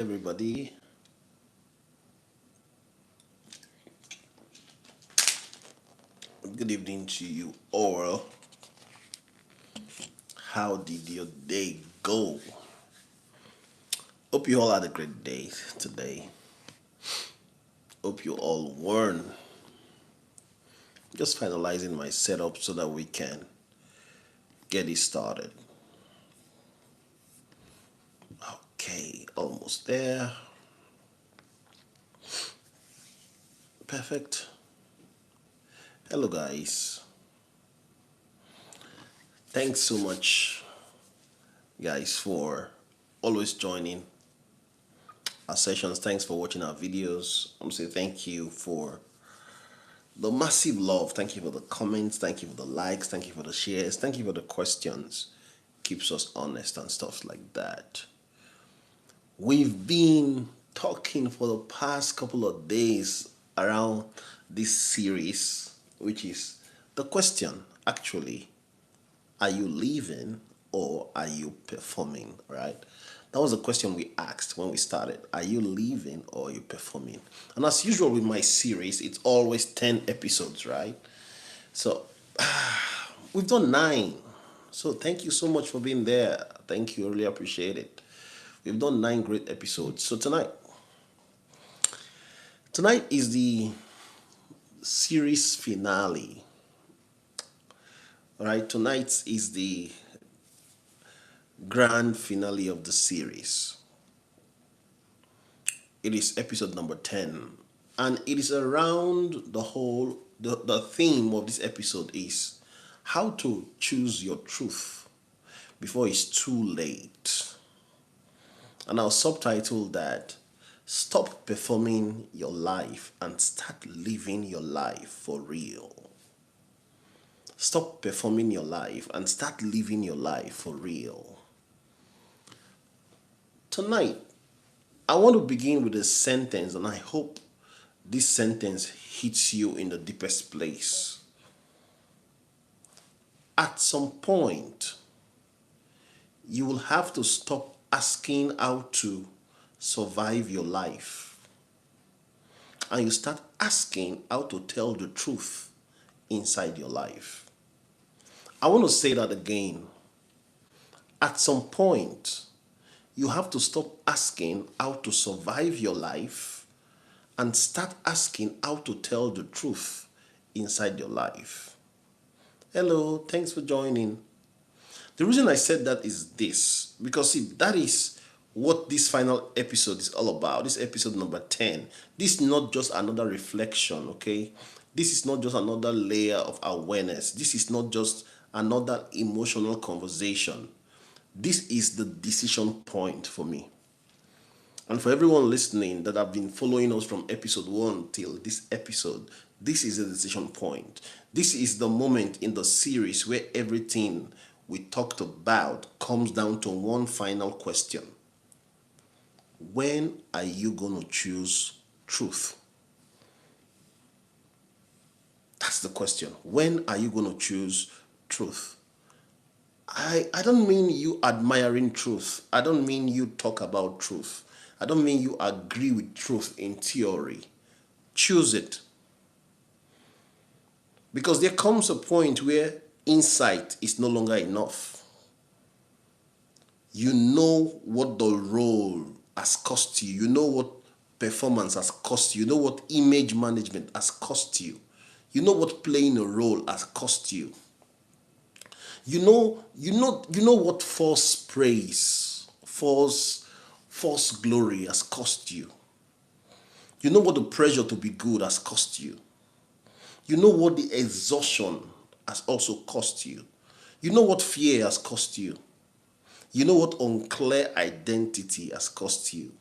Everybody, good evening to you all. How did your day go? Hope you all had a great day today. Hope you all won. Just finalizing my setup so that we can get it started. Okay, almost there. Perfect. Hello, guys. Thanks so much, guys, for always joining our sessions. Thanks for watching our videos. I'm saying thank you for the massive love. Thank you for the comments. Thank you for the likes. Thank you for the shares. Thank you for the questions. Keeps us honest and stuff like that. We've been talking for the past couple of days around this series, which is the question actually, are you living or are you performing, right? That was the question we asked when we started. Are you living or are you performing? And as usual with my series, it's always 10 episodes, right? So we've done 9. So thank you so much for being there. Thank you. I really appreciate it. We've done 9 great episodes. So tonight is the series finale. All right, tonight is the grand finale of the series. It is episode number 10, and it is around the theme of this episode is how to choose your truth before it's too late. And I'll subtitle that stop performing your life and start living your life for real. Stop performing your life and start living your life for real. Tonight, I want to begin with a sentence, and I hope this sentence hits you in the deepest place. At some point, you will have to stop asking how to survive your life, and you start asking how to tell the truth inside your life. I want to say that again. At some point, you have to stop asking how to survive your life and start asking how to tell the truth inside your life. Hello, thanks for joining. The reason I said that is this, because see, that is what this final episode is all about. This episode number 10. This is not just another reflection, okay? This is not just another layer of awareness. This is not just another emotional conversation. This is the decision point for me. And for everyone listening that have been following us from episode 1 till this episode, this is a decision point. This is the moment in the series where everything we talked about comes down to one final question. When are you going to choose truth? That's the question. When are you going to choose truth? I don't mean you admiring truth. I don't mean you talk about truth. I don't mean you agree with truth in theory. Choose it. Because there comes a point where insight is no longer enough. You know what the role has cost you. You know what performance has cost you. You know what image management has cost you. You know what playing a role has cost you. You know what false praise, false glory has cost you. You know what the pressure to be good has cost you. You know what the exhaustion has also cost you. You know what fear has cost you. You know what unclear identity has cost you.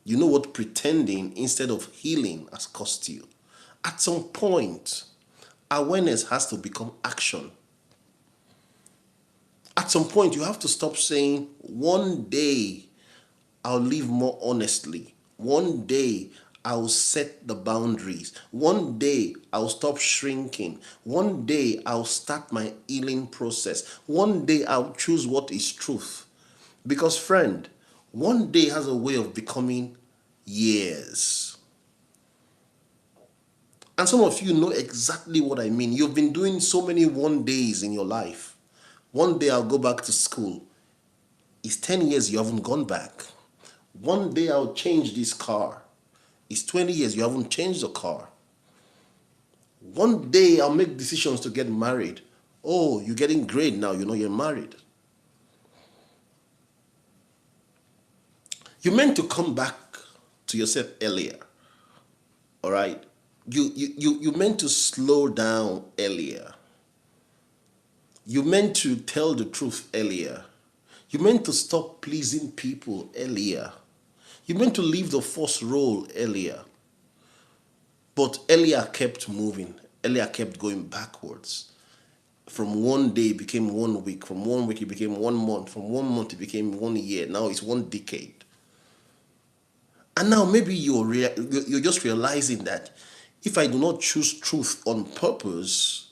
You know what pretending instead of healing has cost you. At some point, awareness has to become action. At some point, you have to stop saying, one day I'll live more honestly. One day I'll set the boundaries. One day I'll stop shrinking. One day I'll start my healing process. One day I'll choose what is truth. Because, friend, One day has a way of becoming years. And some of you know exactly what I mean. You've been doing so many one days in your life. One day I'll go back to school. It's 10 years you haven't gone back. One day I'll change this car. It's 20 years you haven't changed the car. One day I'll make decisions to get married. Oh, you're getting great now, you know you're married. You meant to come back to yourself earlier. All right? You meant to slow down earlier. You meant to tell the truth earlier. You meant to stop pleasing people earlier. You meant to leave the first role earlier. But earlier kept moving. Earlier kept going backwards. From one day it became 1 week. From 1 week it became 1 month. From 1 month it became 1 year. Now it's 1 decade. And now maybe you're just realizing that if I do not choose truth on purpose,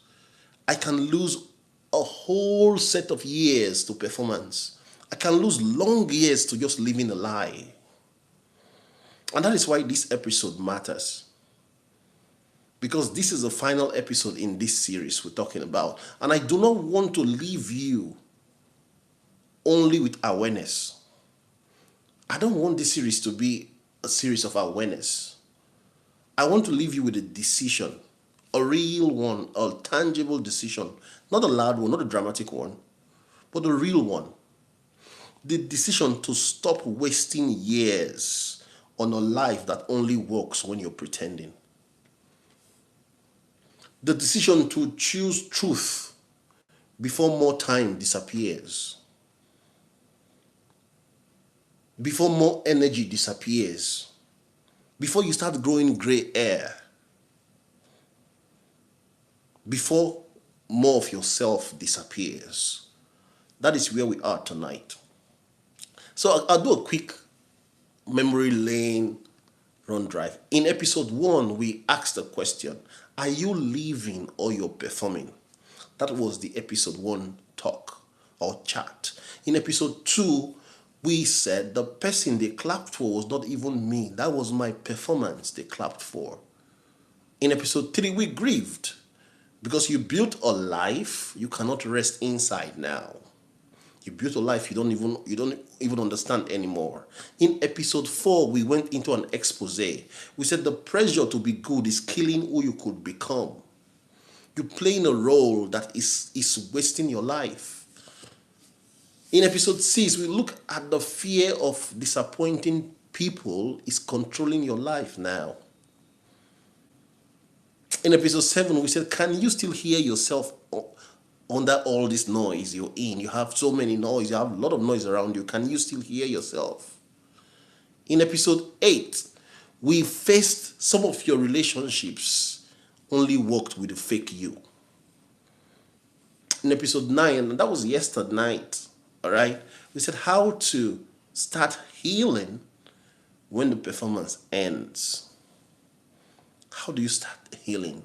I can lose a whole set of years to performance. I can lose long years to just living a lie. And that is why this episode matters. Because this is the final episode in this series we're talking about. And I do not want to leave you only with awareness. I don't want this series to be a series of awareness. I want to leave you with a decision, a real one, a tangible decision, not a loud one, not a dramatic one, but a real one. The decision to stop wasting years on a life that only works when you're pretending. The decision to choose truth before more time disappears, before more energy disappears, before you start growing gray hair, before more of yourself disappears. That is where we are tonight. So I'll do a quick memory lane run drive. In episode 1, we asked the question, are you living or you're performing? That was the episode 1 talk or chat. In episode 2, we said the person they clapped for was not even me. That was my performance they clapped for. In episode 3, we grieved because you built a life you cannot rest inside now. You built a life you don't even understand anymore. In episode 4, we went into an expose. We said the pressure to be good is killing who you could become. You're playing a role that is wasting your life. In episode 6, we look at the fear of disappointing people is controlling your life now. In episode 7, we said, can you still hear yourself under all this noise you're in? You have so many noise, you have a lot of noise around you. Can you still hear yourself? In episode 8, we faced some of your relationships only worked with a fake you. In episode 9, and that was yesterday night, all right, we said how to start healing when the performance ends. How do you start healing?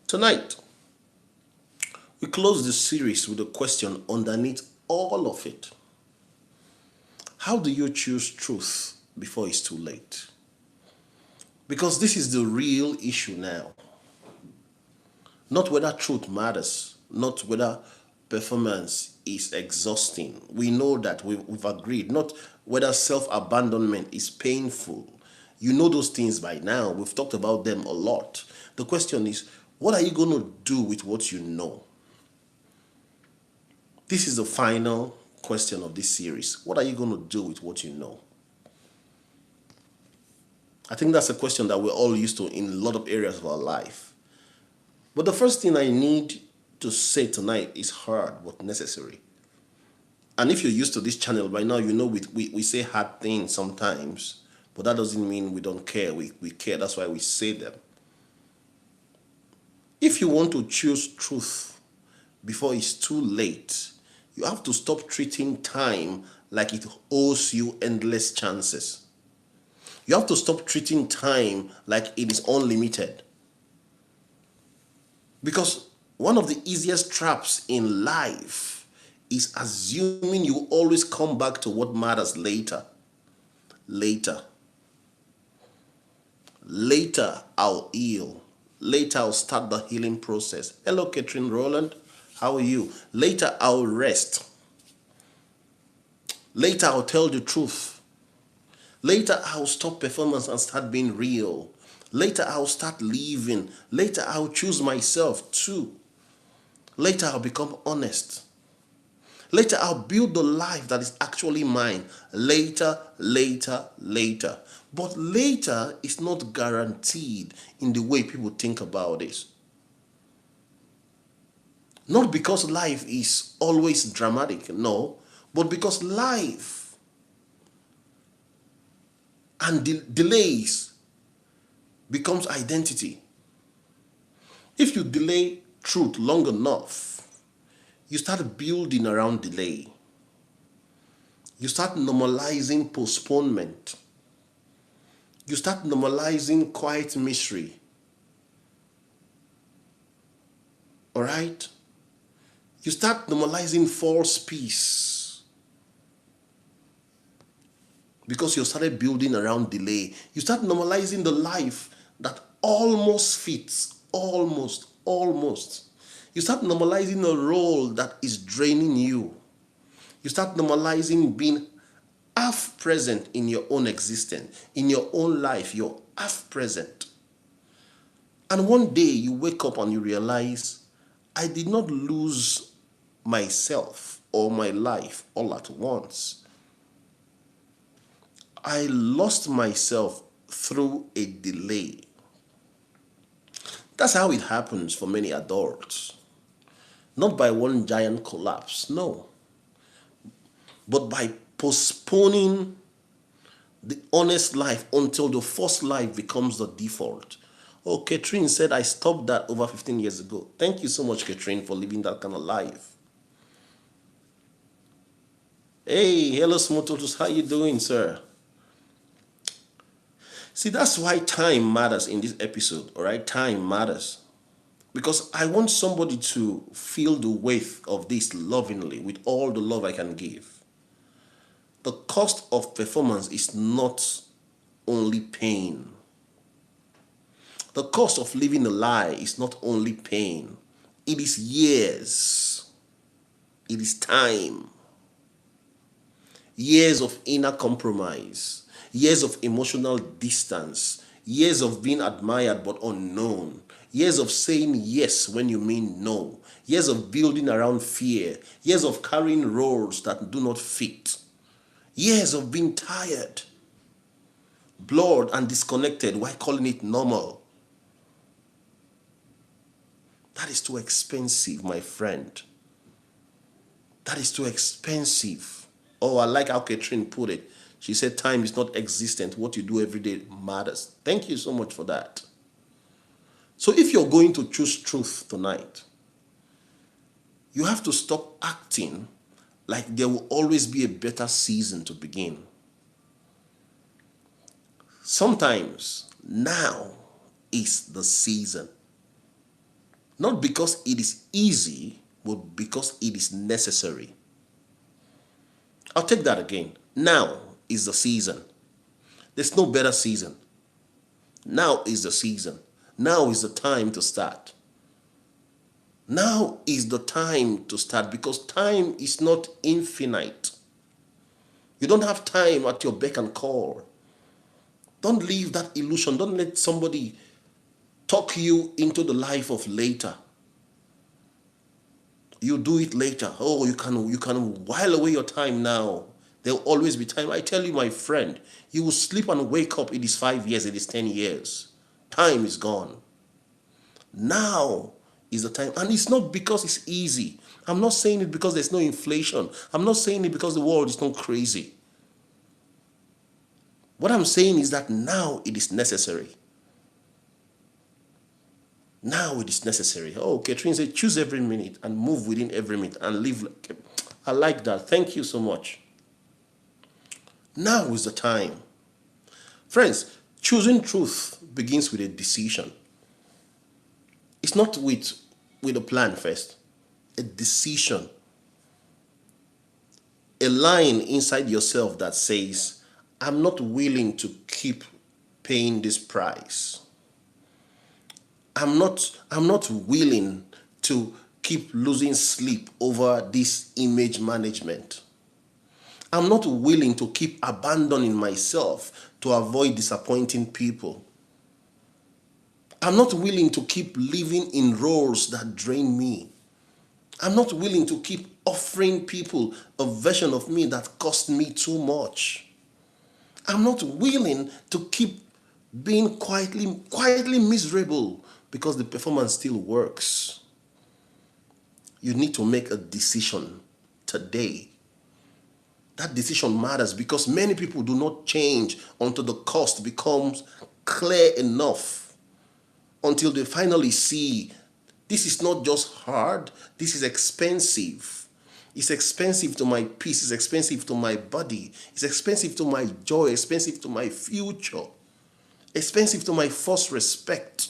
Tonight, we close the series with a question underneath all of it. How do you choose truth before it's too late? Because this is the real issue now. Not whether truth matters, not whether performance is exhausting. We know that, we've agreed. Not whether self-abandonment is painful. You know those things by now. We've talked about them a lot. The question is, what are you going to do with what you know? This is the final question of this series. What are you going to do with what you know? I think that's a question that we're all used to in a lot of areas of our life. But the first thing I need to say tonight is hard but necessary. And if you're used to this channel by now, you know we say hard things sometimes, but that doesn't mean we don't care. We care. That's why we say them. If you want to choose truth before it's too late, you have to stop treating time like it owes you endless chances. You have to stop treating time like it is unlimited. Because one of the easiest traps in life is assuming you always come back to what matters later. Later. Later, I'll heal. Later, I'll start the healing process. Hello, Catherine Rowland. How are you? Later, I'll rest. Later, I'll tell the truth. Later, I'll stop performance and start being real. Later, I'll start living. Later, I'll choose myself too. Later, I'll become honest. Later, I'll build the life that is actually mine. Later, later, later. But later is not guaranteed in the way people think about it. Not because life is always dramatic, no, but because life and delays becomes identity. If you delay truth long enough, you start building around delay. You start normalizing postponement. You start normalizing quiet misery. All right? You start normalizing false peace. Because you started building around delay. You start normalizing the life that almost fits. Almost. You start normalizing a role that is draining you. You start normalizing being half present in your own existence, in your own life. You're half present. And one day you wake up and you realize, I did not lose myself or my life all at once. I lost myself through a delay. That's how it happens for many adults. Not by one giant collapse, no. But by postponing the honest life until the first life becomes the default. Oh, Catherine said, I stopped that over 15 years ago. Thank you so much, Catherine, for living that kind of life. Hey, hello, Smototus. How you doing, sir? See, that's why time matters in this episode, all right? Time matters. Because I want somebody to feel the weight of this lovingly with all the love I can give. The cost of performance is not only pain. The cost of living a lie is not only pain. It is years. It is time. Years of inner compromise. Years of emotional distance. Years of being admired but unknown. Years of saying yes when you mean no. Years of building around fear. Years of carrying roles that do not fit. Years of being tired, blurred and disconnected while calling it normal. That is too expensive, my friend. That is too expensive. Oh, I like how Catherine put it. She said time is not existent. What you do every day matters. Thank you so much for that. So if you're going to choose truth tonight, you have to stop acting like there will always be a better season to begin. Sometimes now is the season. Not because it is easy, but because it is necessary. I'll take that again. Now is the season. There's no better season. Now is the season. Now is the time to start. Now is the time to start because time is not infinite. You don't have time at your beck and call. Don't leave that illusion. Don't let somebody talk you into the life of later. You do it later. Oh, you can while away your time now. There will always be time. I tell you, my friend, you will sleep and wake up. It is 5 years. It is 10 years. Time is gone. Now is the time. And it's not because it's easy. I'm not saying it because there's no inflation. I'm not saying it because the world is not crazy. What I'm saying is that now it is necessary. Now it is necessary. Oh, Catherine said, choose every minute and move within every minute and live. I like that. Thank you so much. Now is the time. Friends, choosing truth begins with a decision. It's not with a plan first. A decision. a line inside yourself that says, I'm not willing to keep paying this price. I'm not willing to keep losing sleep over this image management. I'm not willing to keep abandoning myself to avoid disappointing people. I'm not willing to keep living in roles that drain me. I'm not willing to keep offering people a version of me that cost me too much. I'm not willing to keep being quietly miserable because the performance still works. You need to make a decision today. That decision matters because many people do not change until the cost becomes clear enough, until they finally see this is not just hard, this is expensive. It's expensive to my peace, it's expensive to my body, it's expensive to my joy, expensive to my future, expensive to my false respect,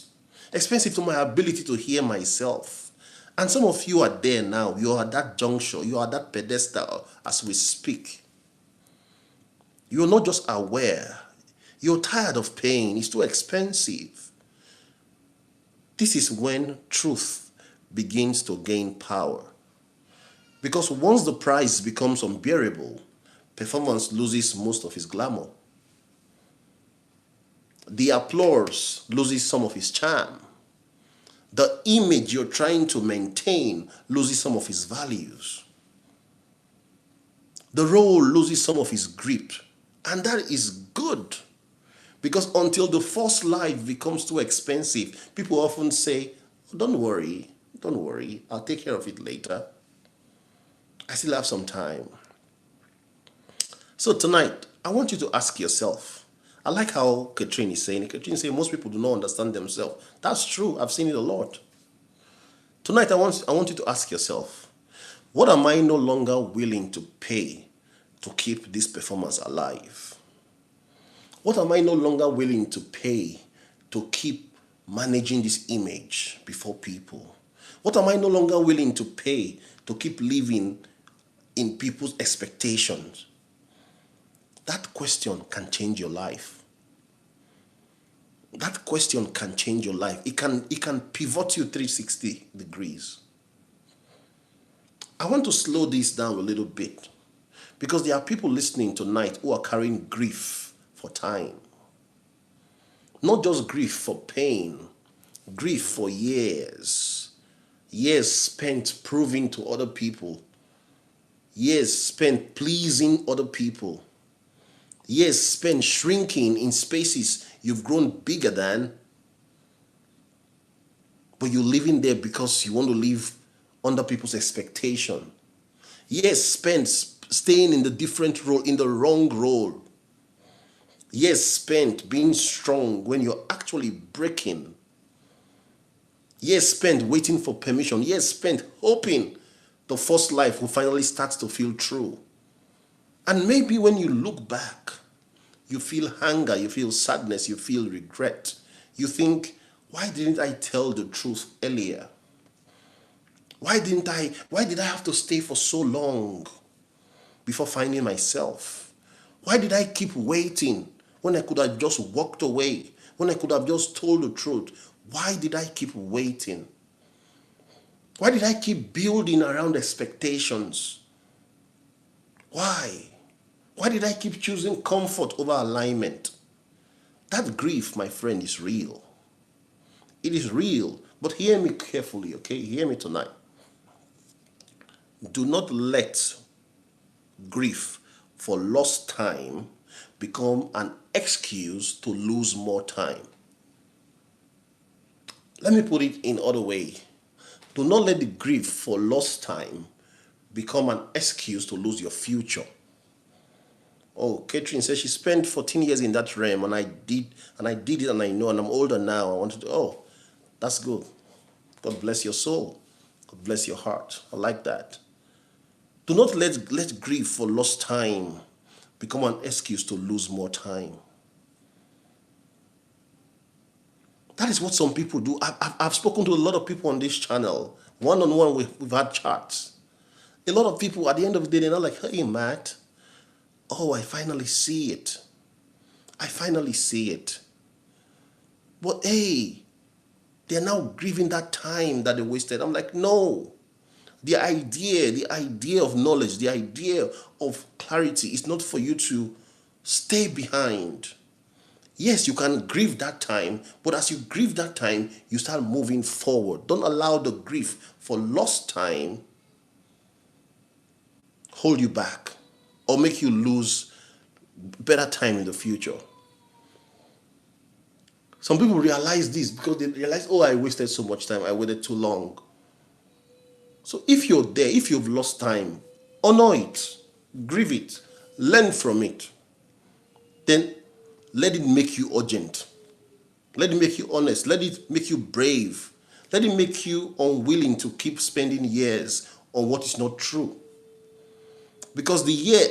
expensive to my ability to hear myself. And some of you are there now. You are at that juncture. You are at that pedestal as we speak. You're not just aware. You're tired of paying. It's too expensive. This is when truth begins to gain power. Because once the price becomes unbearable, performance loses most of its glamour. The applause loses some of its charm. The image you're trying to maintain loses some of its values. The role loses some of its grip. And that is good. Because until the false life becomes too expensive, people often say, don't worry, I'll take care of it later. I still have some time. So tonight, I want you to ask yourself. I like how Katrine is saying it. Katrine is saying most people do not understand themselves. That's true. I've seen it a lot. Tonight, I want you to ask yourself, what am I no longer willing to pay to keep this performance alive? What am I no longer willing to pay to keep managing this image before people? What am I no longer willing to pay to keep living in people's expectations? That question can change your life. That question can change your life. It can pivot you 360 degrees. I want to slow this down a little bit because there are people listening tonight who are carrying grief for time. Not just grief for pain, grief for years. Years spent proving to other people. Years spent pleasing other people. Years spent shrinking in spaces you've grown bigger than, but you're living there because you want to live under people's expectation. Years spent staying in the different role, in the wrong role. Years spent being strong when you're actually breaking. Years spent waiting for permission. Years spent hoping the first life will finally start to feel true. And maybe when you look back, you feel anger, you feel sadness, you feel regret. You think, why didn't I tell the truth earlier? Why did I have to stay for so long before finding myself? Why did I keep waiting when I could have just walked away? When I could have just told the truth? Why did I keep waiting? Why did I keep building around expectations? Why? Why did I keep choosing comfort over alignment? That grief, my friend, is real. It is real. But hear me carefully, okay? Hear me tonight. Do not let grief for lost time become an excuse to lose more time. Let me put it in other way. Do not let the grief for lost time become an excuse to lose your future. Oh, Catherine says she spent 14 years in that realm and I did it and I know and I'm older now. I wanted to, that's good. God bless your soul. God bless your heart. I like that. Do not let grief for lost time become an excuse to lose more time. That is what some people do. I've spoken to a lot of people on this channel. One-on-one, we've had chats. A lot of people at the end of the day, they're not like, hey, Matt, oh, I finally see it. I finally see it. But hey, they're now grieving that time that they wasted. I'm like, no. The idea of knowledge, the idea of clarity is not for you to stay behind. Yes, you can grieve that time, but as you grieve that time, you start moving forward. Don't allow the grief for lost time hold you back or make you lose better time in the future. Some people realize this because they realize, oh, I wasted so much time, I waited too long. So if you're there, if you've lost time, honor it, grieve it, learn from it. Then let it make you urgent. Let it make you honest. Let it make you brave. Let it make you unwilling to keep spending years on what is not true. Because the year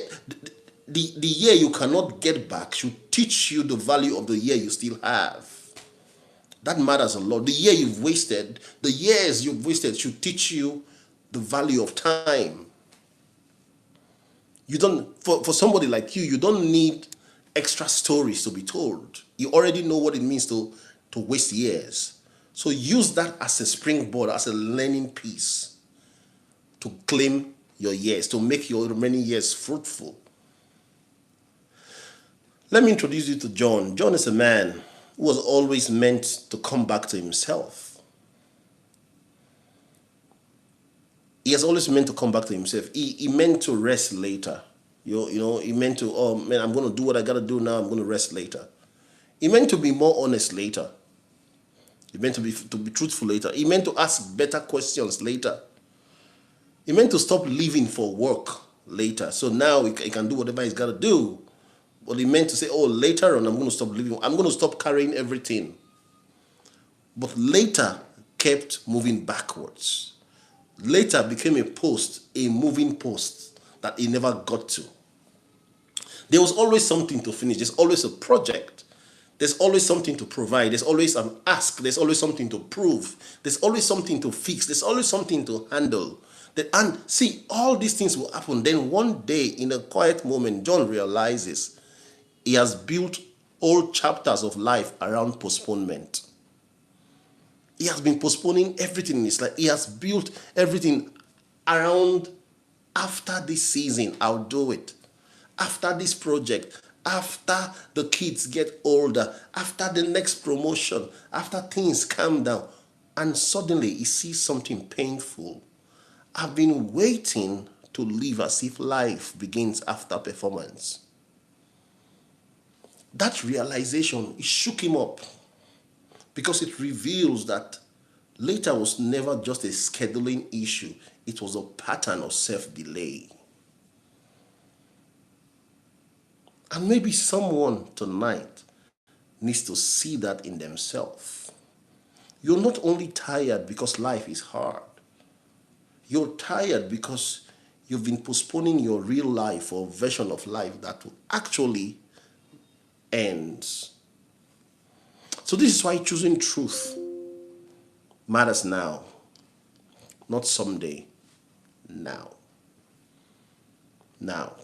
you cannot get back should teach you the value of the year you still have. That matters a lot. The year you've wasted, the years you've wasted should teach you the value of time. You don't, for somebody like you don't need extra stories to be told. You already know what it means to waste years. So use that as a springboard, as a learning piece to claim your years, to make your remaining years fruitful. Let me introduce you to John. John is a man who was always meant to come back to himself. He has always meant to come back to himself. He meant to rest later. He meant to, oh man, I'm going to do what I got to do now. I'm going to rest later. He meant to be more honest later. He meant to be truthful later. He meant to ask better questions later. He meant to stop living for work later. So now he can do whatever he's got to do. But he meant to say, oh, later on, I'm going to stop living. I'm going to stop carrying everything. But later kept moving backwards. Later became a moving post that he never got to. There was always something to finish. There's always a project. There's always something to provide. There's always an ask. There's always something to prove. There's always something to fix. There's always something to handle. And see, all these things will happen. Then one day, in a quiet moment, John realizes he has built whole chapters of life around postponement. He has been postponing everything in his life. He has built everything around, after this season, I'll do it. After this project, after the kids get older, after the next promotion, after things calm down. And suddenly he sees something painful. I've been waiting to live as if life begins after performance. That realization, it shook him up because it reveals that later was never just a scheduling issue. It was a pattern of self-delay. And maybe someone tonight needs to see that in themselves. You're not only tired because life is hard. You're tired because you've been postponing your real life or version of life that will actually end. So this is why choosing truth matters now, not someday, now. Now.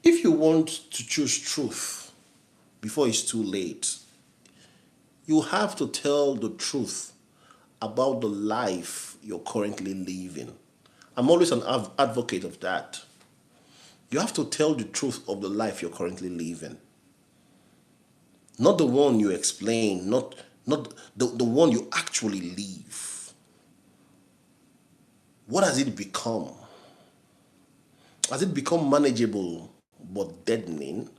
If you want to choose truth before it's too late, you have to tell the truth about the life you're currently living. I'm always an advocate of that. You have to tell the truth of the life you're currently living. Not the one you explain, not the one you actually live. What has it become? Has it become manageable but deadening?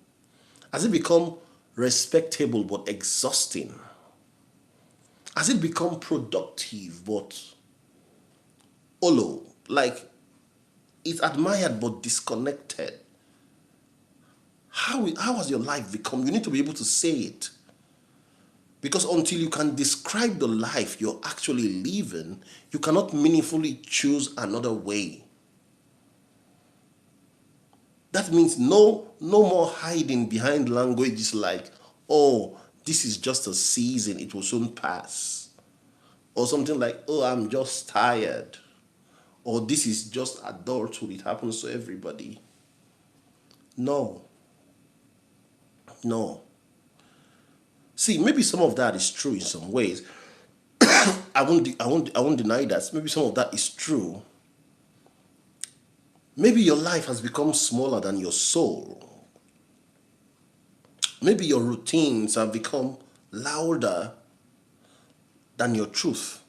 Has it become respectable but exhausting? Has it become productive but hollow? Like it's admired but disconnected? How has your life become? You need to be able to say it. Because until you can describe the life you're actually living, you cannot meaningfully choose another way. That means no more hiding behind languages like, oh, this is just a season, it will soon pass. Or something like, oh, I'm just tired. or this is just adulthood, it happens to everybody. No, no. See, maybe some of that is true in some ways. I won't deny that. Maybe some of that is true. Maybe your life has become smaller than your soul. Maybe your routines have become louder than your truth.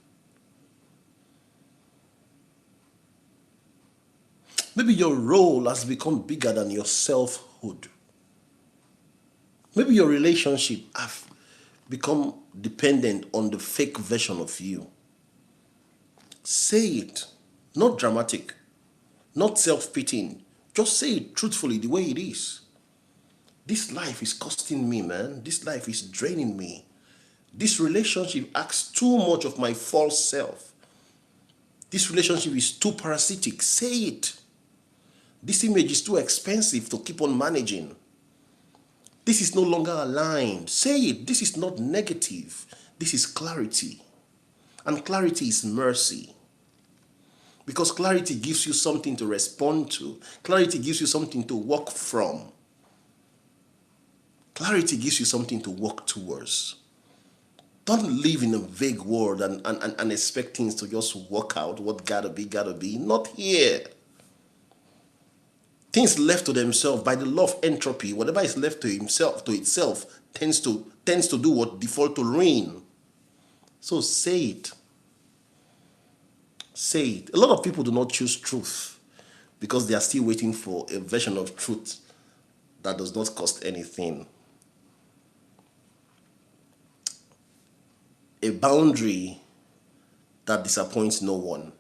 Maybe your role has become bigger than your selfhood. Maybe your relationship have become dependent on the fake version of you. Say it. Not dramatic, not self-pitying. Just say it truthfully the way it is. This life is costing me, man. This life is draining me. This relationship asks too much of my false self. This relationship is too parasitic. Say it. This image is too expensive to keep on managing. This is no longer aligned. Say it. This is not negative. This is clarity. And clarity is mercy. Because clarity gives you something to respond to. Clarity gives you something to walk from. Clarity gives you something to work towards. Don't live in a vague world and expect things to just work out. What gotta be. Not here. Things left to themselves by the law of entropy, whatever is left to itself tends to do what default to ruin. So say it. Say it. A lot of people do not choose truth because they are still waiting for a version of truth that does not cost anything. A boundary that disappoints no one.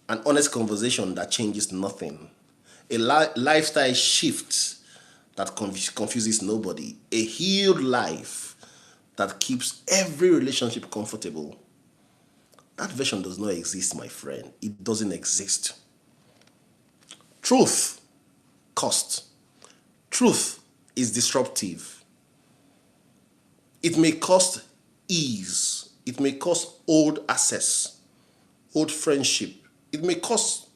An honest conversation that changes nothing. A lifestyle shift that confuses nobody. A healed life that keeps every relationship comfortable. That version does not exist, my friend. It doesn't exist. Truth costs. Truth is disruptive. It may cost ease. It may cost old access, old friendship. It may cost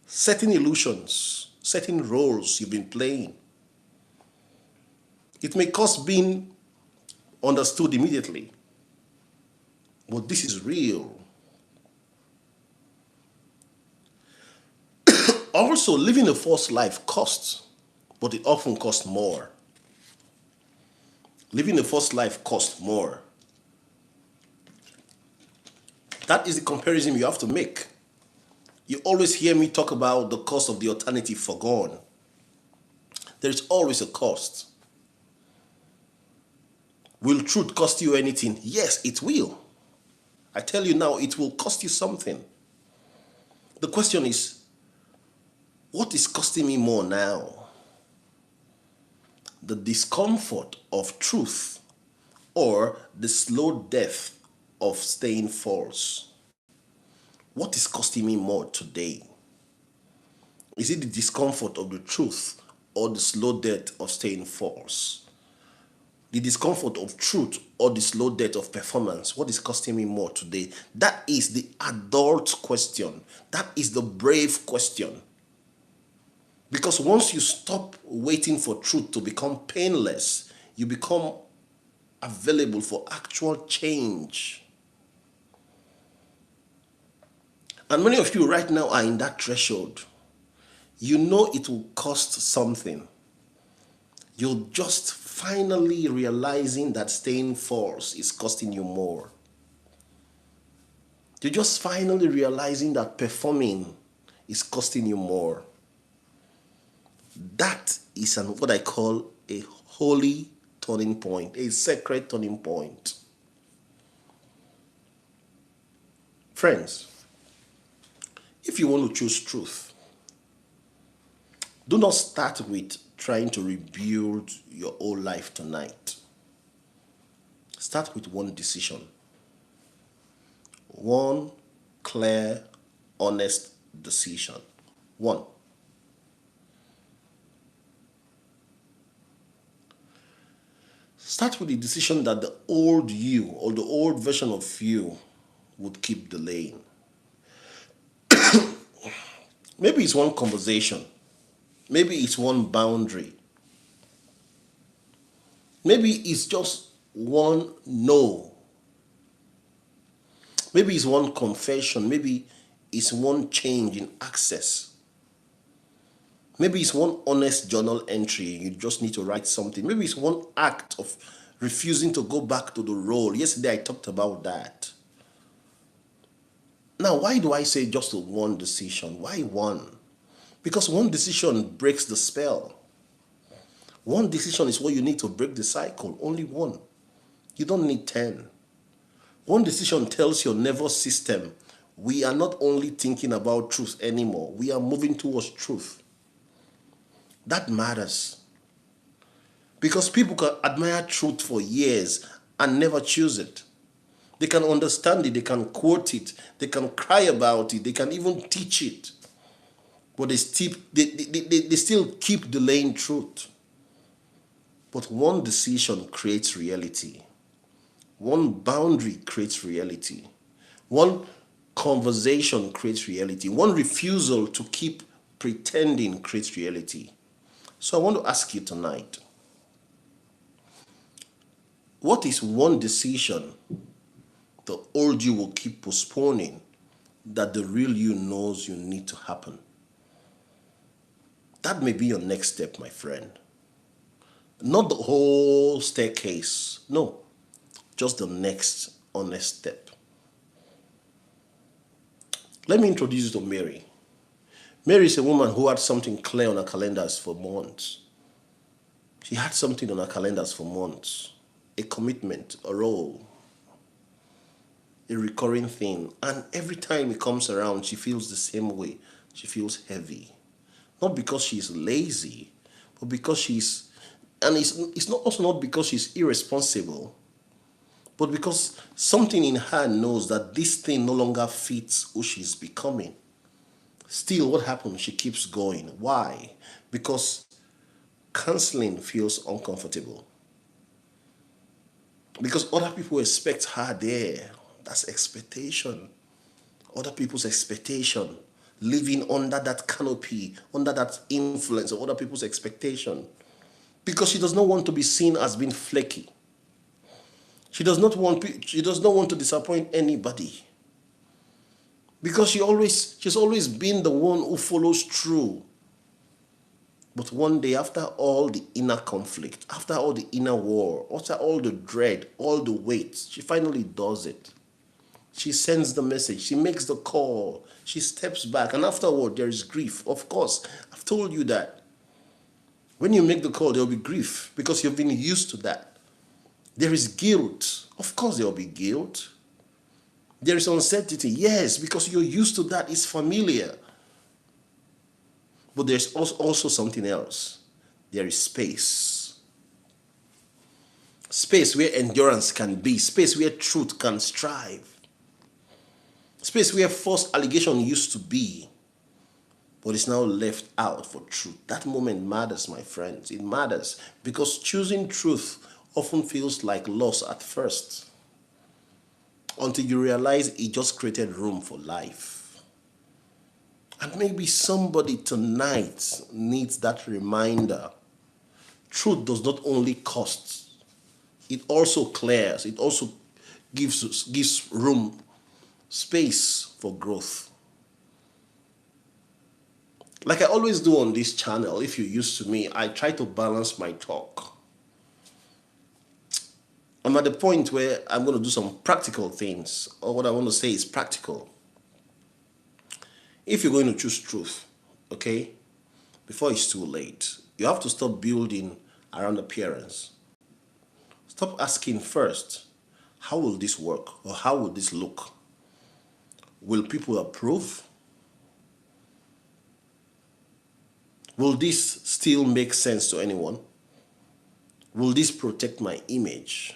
certain illusions, certain roles you've been playing. It may cost being understood immediately. But this is real. Also, living a false life costs, but it often costs more. Living a false life costs more. That is the comparison you have to make. You always hear me talk about the cost of the alternative forgone. There is always a cost. Will truth cost you anything? Yes, it will. I tell you now, it will cost you something. The question is, what is costing me more now? The discomfort of truth or the slow death of staying false? What is costing me more today? Is it the discomfort of the truth or the slow death of staying false? The discomfort of truth or the slow death of performance? What is costing me more today? That is the adult question. That is the brave question. Because once you stop waiting for truth to become painless, you become available for actual change. And many of you right now are in that threshold. You know it will cost something. You're just finally realizing that staying false is costing you more. You're just finally realizing that performing is costing you more. That is what I call a holy turning point, a sacred turning point. Friends, if you want to choose truth, do not start with trying to rebuild your whole life tonight. Start with one decision. One clear, honest decision. One. Start with the decision that the old you or the old version of you would keep delaying. Maybe it's one conversation. Maybe it's one boundary. Maybe it's just one no. Maybe it's one confession. Maybe it's one change in access. Maybe it's one honest journal entry. You just need to write something. Maybe it's one act of refusing to go back to the role. Yesterday I talked about that. Now, why do I say just one decision? Why one? Because one decision breaks the spell. One decision is what you need to break the cycle. Only one. You don't need 10. One decision tells your nervous system, we are not only thinking about truth anymore, we are moving towards truth. That matters. Because people can admire truth for years and never choose it. They can understand it, they can quote it, they can cry about it, they can even teach it. But they still keep delaying truth. But one decision creates reality. One boundary creates reality. One conversation creates reality. One refusal to keep pretending creates reality. So I want to ask you tonight, what is one decision the old you will keep postponing that the real you knows you need to happen? That may be your next step, my friend. Not the whole staircase. No, just the next honest step. Let me introduce you to Mary. Mary is a woman who had something clear on her calendars for months. She had something on her calendars for months. A commitment, a role, a recurring thing. And every time it comes around, she feels the same way. She feels heavy. Not because she's lazy, but because she's, and it's not also not because she's irresponsible, but because something in her knows that this thing no longer fits who she's becoming. Still, what happens? She keeps going. Why? Because counseling feels uncomfortable. Because other people expect her there. That's expectation. Other people's expectation. Living under that canopy, under that influence of other people's expectation. Because she does not want to be seen as being flaky. She does not want to disappoint anybody. Because she's always been the one who follows through. But one day, after all the inner conflict, after all the inner war, after all the dread, all the weight, she finally does it. She sends the message, she makes the call, she steps back, and afterward there is grief. Of course, I've told you that. When you make the call, there will be grief because you've been used to that. There is guilt. Of course there will be guilt. There is uncertainty. Yes, because you're used to that. It's familiar. But there's also something else. There is space. Space where endurance can be. Space where truth can strive. Space where false allegation used to be, but it's now left out for truth. That moment matters, my friends. It matters because choosing truth often feels like loss at first, until you realize it just created room for life. And maybe somebody tonight needs that reminder. Truth does not only cost, it also clears, it also gives room, space for growth. Like I always do on this channel, if you're used to me, I try to balance my talk. I'm at the point where I'm going to do some practical things, or what I want to say is practical. If you're going to choose truth, okay, before it's too late, you have to stop building around appearance. Stop asking first, how will this work, or how will this look? Will people approve? Will this still make sense to anyone? Will this protect my image?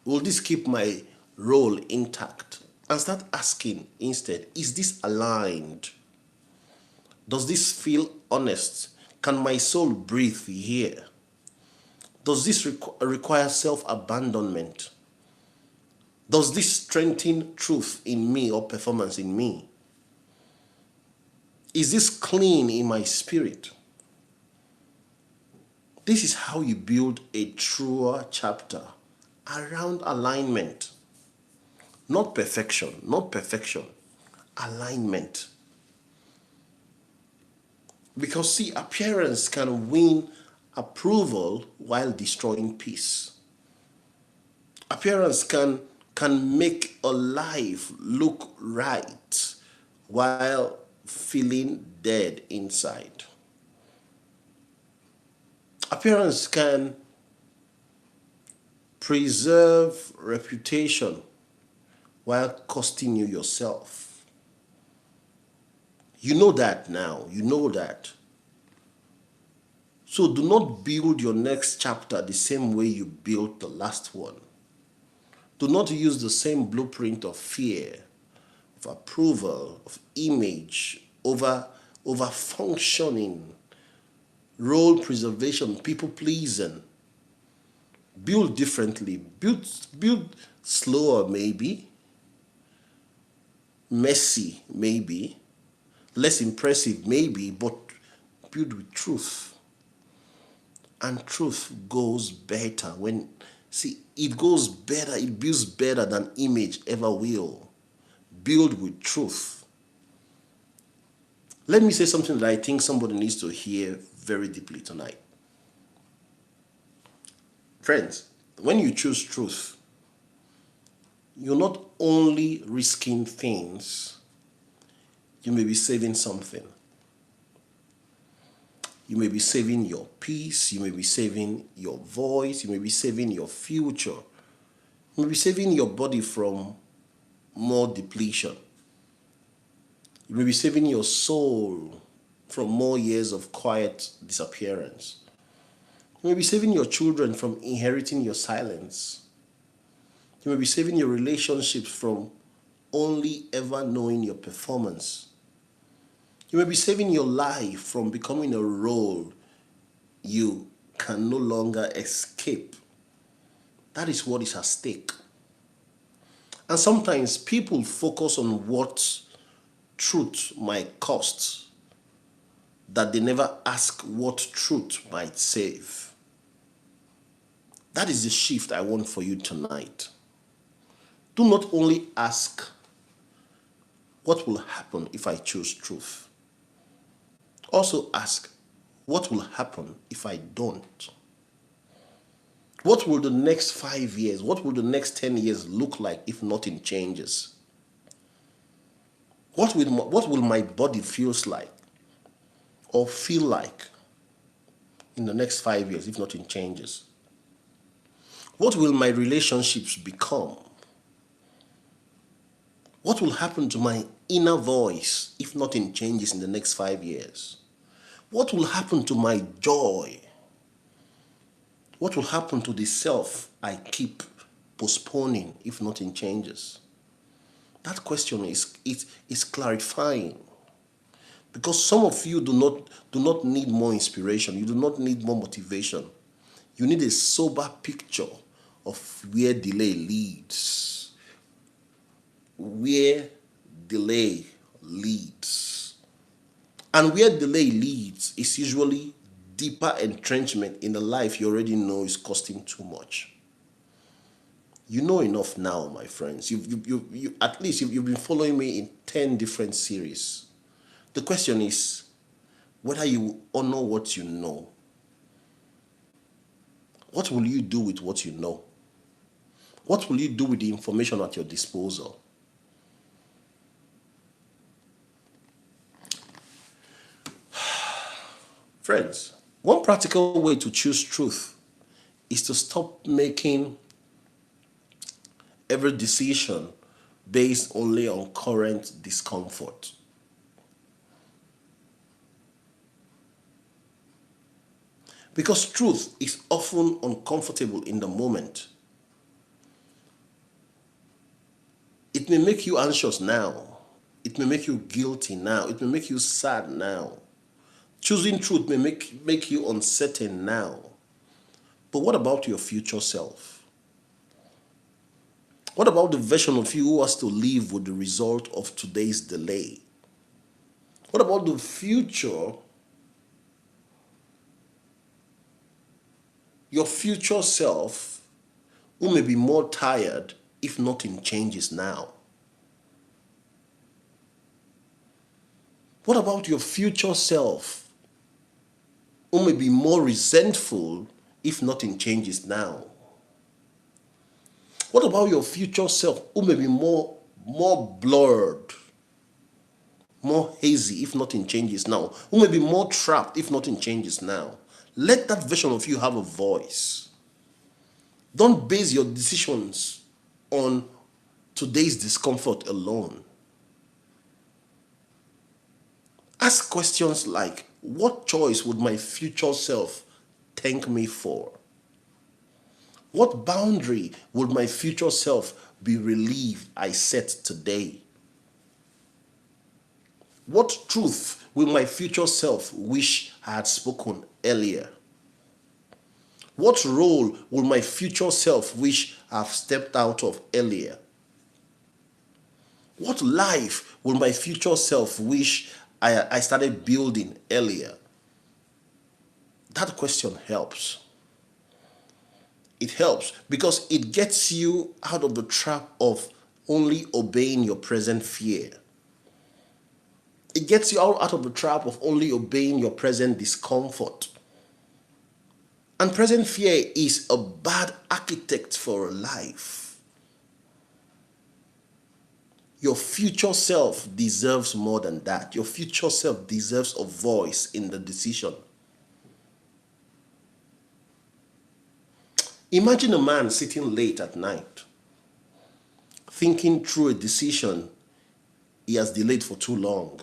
Will this keep my role intact? And start asking instead, is this aligned? Does this feel honest? Can my soul breathe here? Does this require self-abandonment? Does this strengthen truth in me or performance in me? Is this clean in my spirit? This is how you build a truer chapter around alignment. Not perfection, not perfection. Alignment. Because see, appearance can win approval while destroying peace. Appearance can make a life look right while feeling dead inside. Appearance can preserve reputation while costing you yourself. You know that now. You know that. So do not build your next chapter the same way you built the last one. Do not use the same blueprint of fear, of approval, of image, over functioning, role preservation, people pleasing. Build differently. Build slower maybe, messy maybe, less impressive maybe, but build with truth. And truth goes better when, see, it goes better, it builds better than image ever will. Build with truth. Let me say something that I think somebody needs to hear very deeply tonight. Friends, when you choose truth, you're not only risking things, you may be saving something. You may be saving your peace, you may be saving your voice, you may be saving your future. You may be saving your body from more depletion. You may be saving your soul from more years of quiet disappearance. You may be saving your children from inheriting your silence. You may be saving your relationships from only ever knowing your performance. You may be saving your life from becoming a role you can no longer escape. That is what is at stake. And sometimes people focus on what truth might cost, that they never ask what truth might save. That is the shift I want for you tonight. Do not only ask, what will happen if I choose truth? Also ask, what will happen if I don't? What will the next 5 years, what will the next 10 years look like if nothing changes? What will my body feels like or feel like in the next 5 years if nothing changes? What will my relationships become? What will happen to my inner voice if nothing changes in the next 5 years? What will happen to my joy? What will happen to the self I keep postponing if nothing changes? That question is clarifying. Because some of you do not need more inspiration. You do not need more motivation. You need a sober picture of where delay leads. Where delay leads. And where delay leads is usually deeper entrenchment in a life you already know is costing too much. You know enough now, my friends. You at least you've been following me in 10 different series. The question is whether you honor what you know. What will you do with what you know? What will you do with the information at your disposal? Friends, one practical way to choose truth is to stop making every decision based only on current discomfort. Because truth is often uncomfortable in the moment. It may make you anxious now. It may make you guilty now. It may make you sad now. Choosing truth may make you uncertain now. But what about your future self? What about the version of you who has to live with the result of today's delay? What about the future? Your future self, who may be more tired if nothing changes now. What about your future self, who may be more resentful if nothing changes now? What about your future self, who may be more blurred, more hazy if nothing changes now, who may be more trapped if nothing changes now? Let that version of you have a voice. Don't base your decisions on today's discomfort alone. Ask questions like, what choice would my future self thank me for? What boundary would my future self be relieved I set today? What truth will my future self wish I had spoken earlier? What role will my future self wish I've stepped out of earlier? What life will my future self wish I started building earlier? That question helps. It helps because it gets you out of the trap of only obeying your present fear. It gets you out of the trap of only obeying your present discomfort. And present fear is a bad architect for a life. Your future self deserves more than that. Your future self deserves a voice in the decision. Imagine a man sitting late at night, thinking through a decision he has delayed for too long.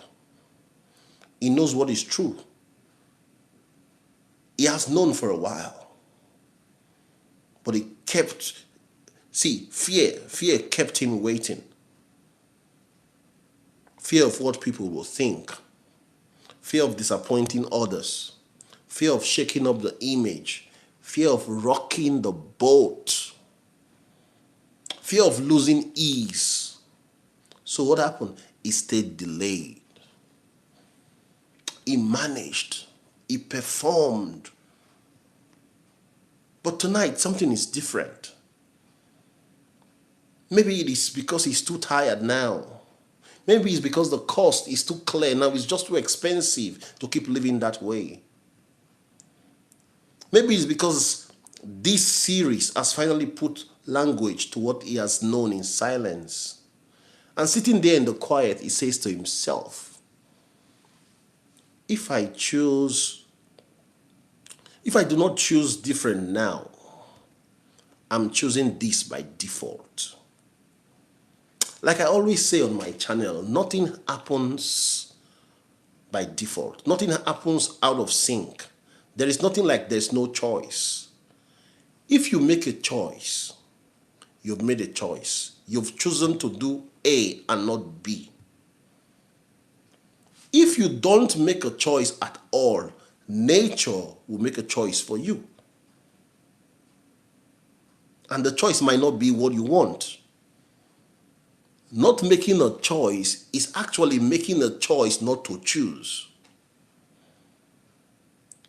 He knows what is true. He has known for a while. But fear kept him waiting. Fear of what people will think. Fear of disappointing others. Fear of shaking up the image. Fear of rocking the boat. Fear of losing ease. So what happened? He stayed delayed. He managed. He performed. But tonight, something is different. Maybe it is because he's too tired now. Maybe it's because the cost is too clear now. It's just too expensive to keep living that way. Maybe it's because this series has finally put language to what he has known in silence. And sitting there in the quiet, he says to himself, if I do not choose different now, I'm choosing this by default. Like I always say on my channel, nothing happens by default. Nothing happens out of sync. There is nothing like there's no choice. If you make a choice, you've made a choice. You've chosen to do A and not B. If you don't make a choice at all, nature will make a choice for you. And the choice might not be what you want. Not making a choice is actually making a choice not to choose.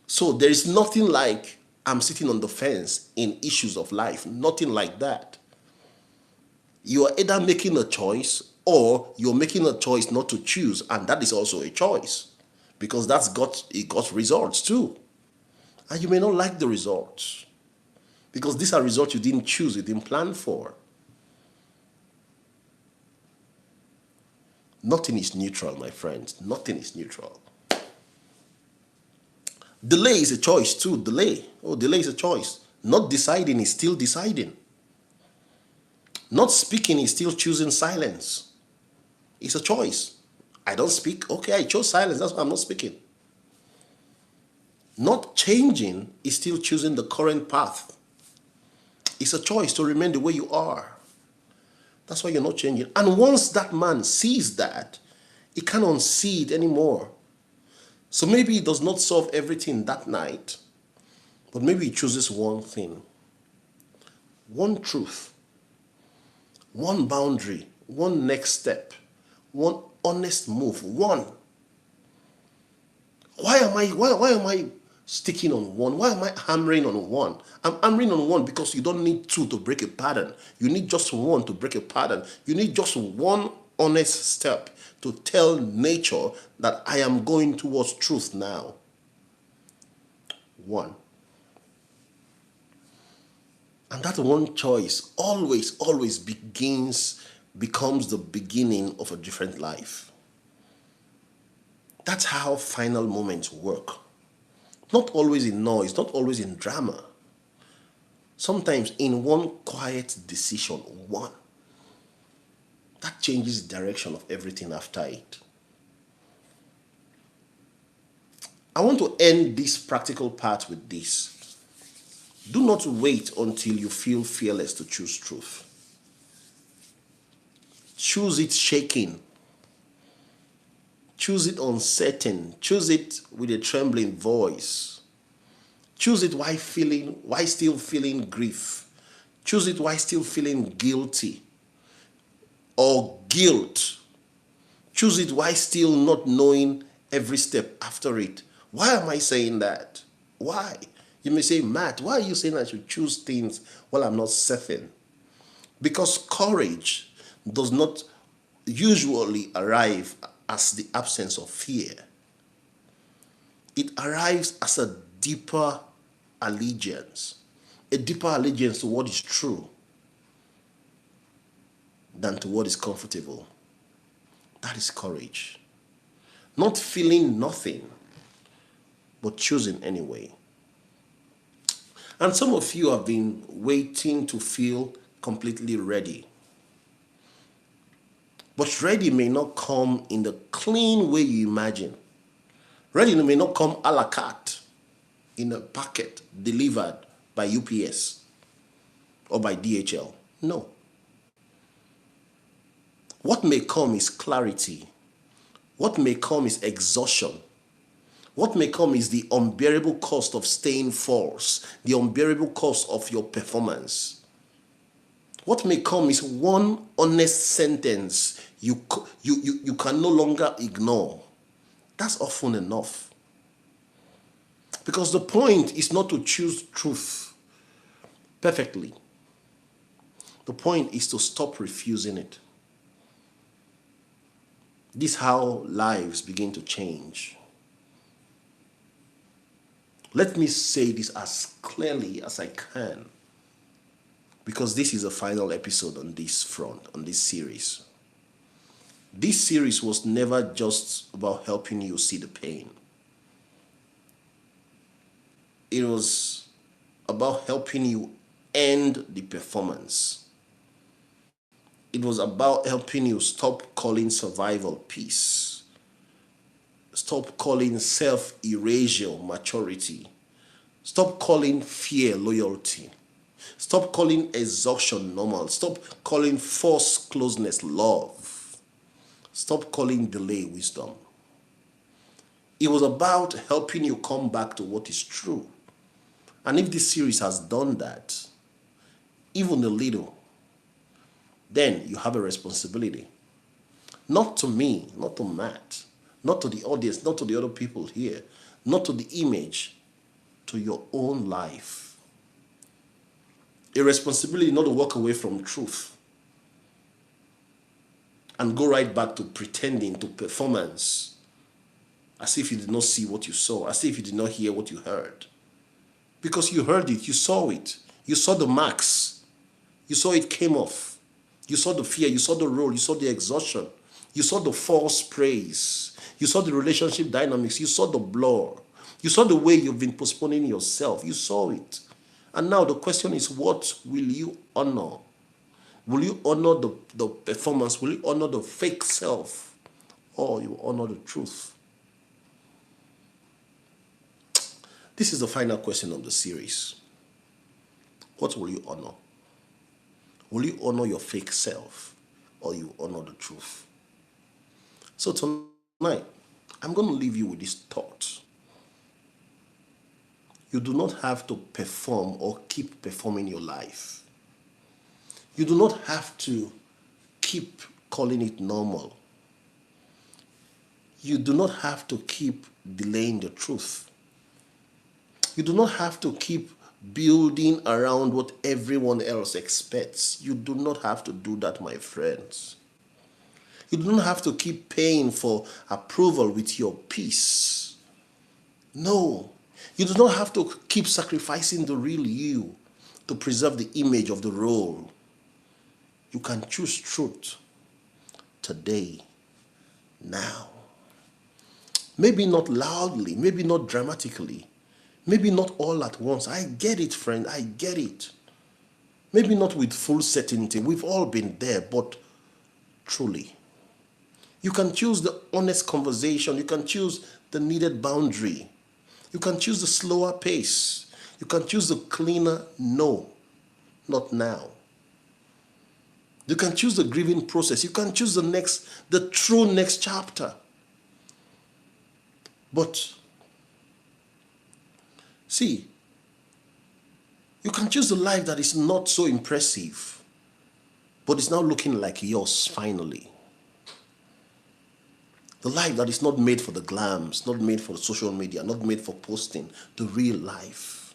So there is nothing like I'm sitting on the fence in issues of life. Nothing like that. You are either making a choice or you're making a choice not to choose, and that is also a choice because it got results too. And you may not like the results because these are results you didn't choose, you didn't plan for. Nothing is neutral, my friends. Nothing is neutral. Delay is a choice too. Delay is a choice. Not deciding is still deciding. Not speaking is still choosing silence. It's a choice. I don't speak. Okay, I chose silence. That's why I'm not speaking. Not changing is still choosing the current path. It's a choice to remain the way you are. That's why you're not changing. And once that man sees that, he can't unsee it anymore. So maybe he does not solve everything that night, but maybe he chooses one thing, one truth, one boundary, one next step, one honest move, one. Why am I sticking on one? Why am I hammering on one? I'm hammering on one because you don't need two to break a pattern. You need just one to break a pattern. You need just one honest step to tell nature that I am going towards truth now. One. And that one choice always becomes the beginning of a different life. That's how final moments work. Not always in noise, not always in drama. Sometimes in one quiet decision, one, that changes the direction of everything after it. I want to end this practical part with this. Do not wait until you feel fearless to choose truth. Choose it shaking. Choose it uncertain. Choose it with a trembling voice. Choose it while still feeling grief. Choose it while still feeling guilty or guilt. Choose it while still not knowing every step after it. Why am I saying that? Why? You may say, Matt, why are you saying I should choose things while I'm not certain? Because courage does not usually arrive as the absence of fear. It arrives as a deeper allegiance to what is true than to what is comfortable. That is courage. Not feeling nothing, but choosing anyway. And some of you have been waiting to feel completely ready. But ready may not come in the clean way you imagine. Ready may not come a la carte in a packet delivered by UPS or by DHL. No. What may come is clarity. What may come is exhaustion. What may come is the unbearable cost of staying false, the unbearable cost of your performance. What may come is one honest sentence you can no longer ignore. That's often enough. Because the point is not to choose truth perfectly. The point is to stop refusing it. This is how lives begin to change. Let me say this as clearly as I can, because this is the final episode on this front, on this series. This series was never just about helping you see the pain. It was about helping you end the performance. It was about helping you stop calling survival peace. Stop calling self-erasure maturity. Stop calling fear loyalty. Stop calling exhaustion normal. Stop calling forced closeness love. Stop calling delay wisdom. It was about helping you come back to what is true. And if this series has done that, even a little, then you have a responsibility. Not to me, not to Matt, not to the audience, not to the other people here, not to the image, to your own life. A responsibility not to walk away from truth and go right back to pretending, to performance, as if you did not see what you saw, as if you did not hear what you heard. Because you heard it, you saw it, you saw the marks, you saw it came off, you saw the fear, you saw the role, you saw the exhaustion, you saw the false praise, you saw the relationship dynamics, you saw the blur, you saw the way you've been postponing yourself, you saw it. And now the question is, what will you honor? Will you honor the performance? Will you honor the fake self? Or you honor the truth? This is the final question of the series. What will you honor? Will you honor your fake self, or you honor the truth? So tonight, I'm going to leave you with this thought. You do not have to perform or keep performing your life. You do not have to keep calling it normal. You do not have to keep delaying the truth. You do not have to keep building around what everyone else expects. You do not have to do that, my friends. You do not have to keep paying for approval with your peace. No. You do not have to keep sacrificing the real you to preserve the image of the role. You can choose truth today, now. Maybe not loudly, maybe not dramatically, maybe not all at once. I get it, friend, I get it. Maybe not with full certainty. We've all been there, but truly. You can choose the honest conversation. You can choose the needed boundary. You can choose the slower pace. You can choose the cleaner no, not now. You can choose the grieving process. You can choose the true next chapter. But see, you can choose the life that is not so impressive, but is now looking like yours finally. The life that is not made for the glams, not made for social media, not made for posting, the real life.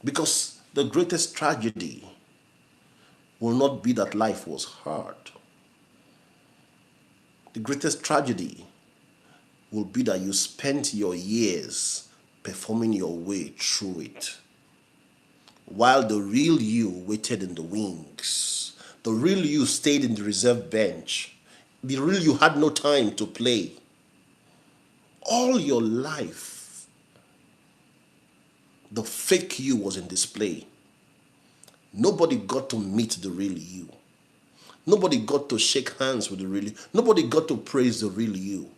Because the greatest tragedy will not be that life was hard. The greatest tragedy will be that you spent your years performing your way through it, while the real you waited in the wings. The real you stayed in the reserve bench. The real you had no time to play. All your life, the fake you was in display. Nobody got to meet the real you. Nobody got to shake hands with the real you. Nobody got to praise the real you.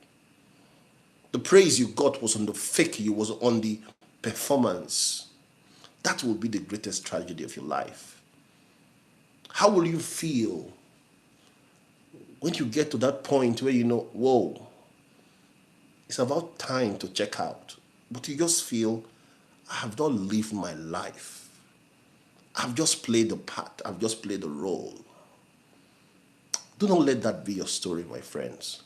The praise you got was on the fake you, was on the performance. That will be the greatest tragedy of your life. How will you feel when you get to that point where you know, whoa, it's about time to check out, but you just feel, I have not lived my life. I've just played the part. I've just played the role. Do not let that be your story, my friends.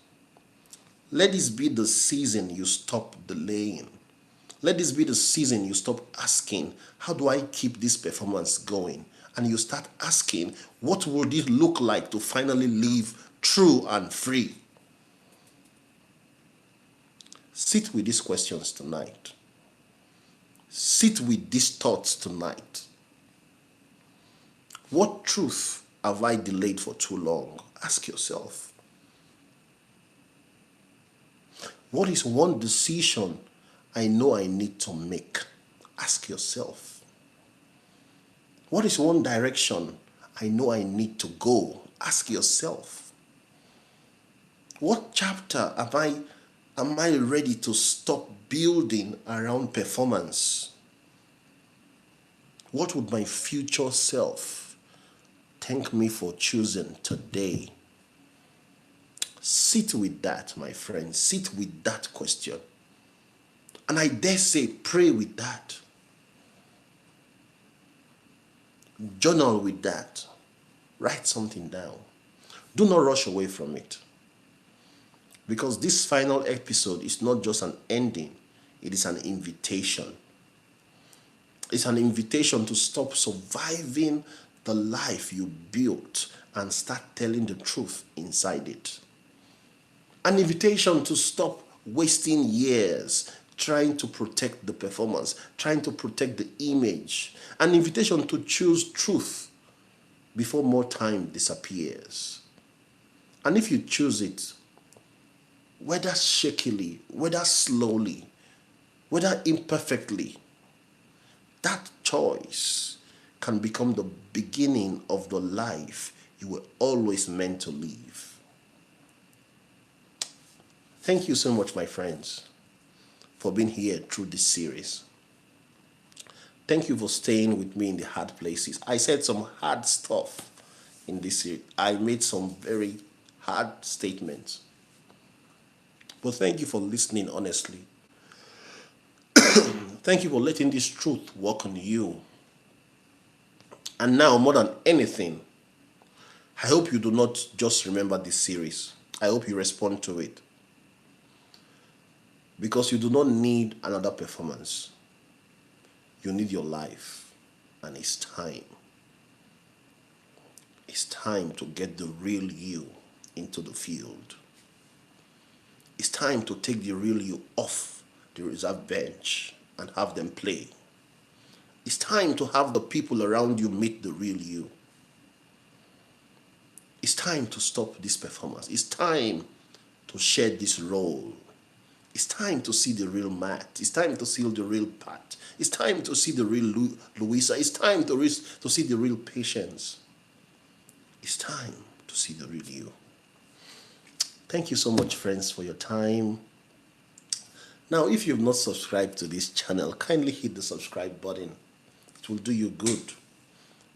Let this be the season you stop delaying. Let this be the season you stop asking, how do I keep this performance going? And you start asking, what would it look like to finally live true and free? Sit with these questions tonight. Sit with these thoughts tonight. What truth have I delayed for too long? Ask yourself. What is one decision I know I need to make? Ask yourself. What is one direction I know I need to go? Ask yourself. What chapter am I ready to stop building around performance? What would my future self thank me for choosing today? Sit with that, my friend. Sit with that question. And I dare say, pray with that. Journal with that. Write something down. Do not rush away from it. Because this final episode is not just an ending, it is an invitation. It's an invitation to stop surviving the life you built and start telling the truth inside it. An invitation to stop wasting years trying to protect the performance, trying to protect the image. An invitation to choose truth before more time disappears. And if you choose it, whether shakily, whether slowly, whether imperfectly, that choice can become the beginning of the life you were always meant to live. Thank you so much, my friends, for being here through this series. Thank you for staying with me in the hard places. I said some hard stuff in this series. I made some very hard statements. But thank you for listening honestly. Thank you for letting this truth work on you. And now, more than anything, I hope you do not just remember this series. I hope you respond to it. Because you do not need another performance. You need your life. And it's time. It's time to get the real you into the field. It's time to take the real you off the reserve bench and have them play. It's time to have the people around you meet the real you. It's time to stop this performance. It's time to shed this role. It's time to see the real Matt. It's time to see the real Pat. It's time to see the real Louisa. It's time to see the real Patience. It's time to see the real you. Thank you so much, friends, for your time. Now, if you've not subscribed to this channel, kindly hit the subscribe button. It will do you good.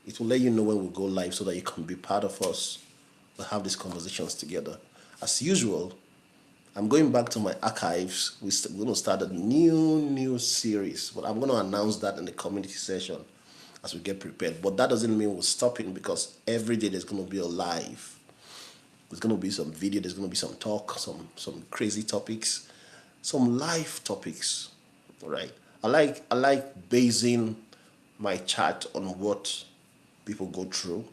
It will let you know when we go live so that you can be part of us. We'll have these conversations together. As usual, I'm going back to my archives. We're going to start a new series, but I'm going to announce that in the community session as we get prepared. But that doesn't mean we're stopping, because every day there's going to be a live. There's going to be some video, there's going to be some talk, some crazy topics, some live topics, right? I like basing my chat on what people go through,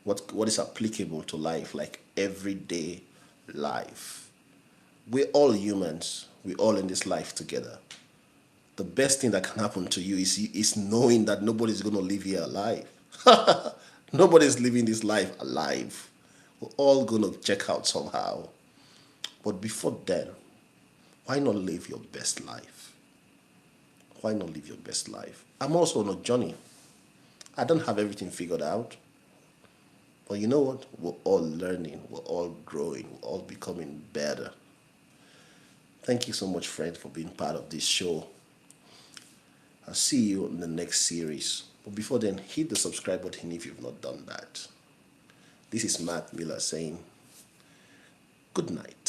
what is applicable to life, like everyday life. We're all humans. We're all in this life together. The best thing that can happen to you is knowing that nobody's going to live here alive. Nobody's living this life alive. We're all going to check out somehow. But before then, why not live your best life? Why not live your best life? I'm also on a journey. I don't have everything figured out. But you know what? We're all learning. We're all growing. We're all becoming better. Thank you so much, friend, for being part of this show. I'll see you in the next series. But before then, hit the subscribe button if you've not done that. This is Matt Miller saying good night.